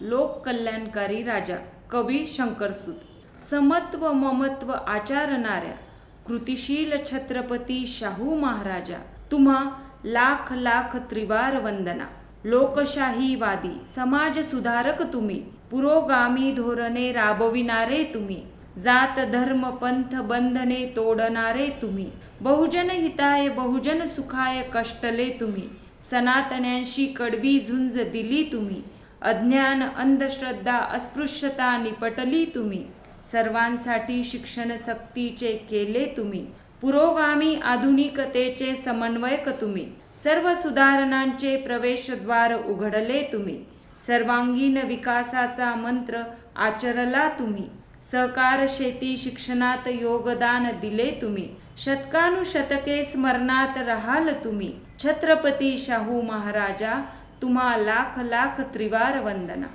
लोक कल्याणकारी राजा कवी शंकरसूत। समत्व ममत्व आचरणाऱ्या कृतिशील छत्रपती शाहू महाराजा तुम्हा लाख लाख त्रिवार वंदना। लोकशाहीवादी समाज सुधारक तुम्ही, पुरोगामी धोरणे राबविणारे तुम्ही, जात धर्म पंथ बंधने तोडणारे तुम्ही, बहुजन हिताय बहुजन सुखाय कष्टले तुम्ही, सनातन्यांशी कडवी झुंज दिली तुम्ही, अज्ञान अंधश्रद्धा अस्पृश्यता निपटली तुम्ही, सर्वांसाठी शिक्षण सक्तीचे केले तुम्ही, पुरोगामी आधुनिकतेचे समन्वयक तुम्ही, सर्व सुधारणांचे प्रवेशद्वार उघडले तुम्ही, सर्वांगीण विकासाचा मंत्र आचरला तुम्ही, सहकार शेती शिक्षणात योगदान दिले तुम्ही, शतकानुशतके स्मरणात राहाल तुम्ही, छत्रपती शाहू महाराजा तुम्हा लाख लाख त्रिवार वंदना।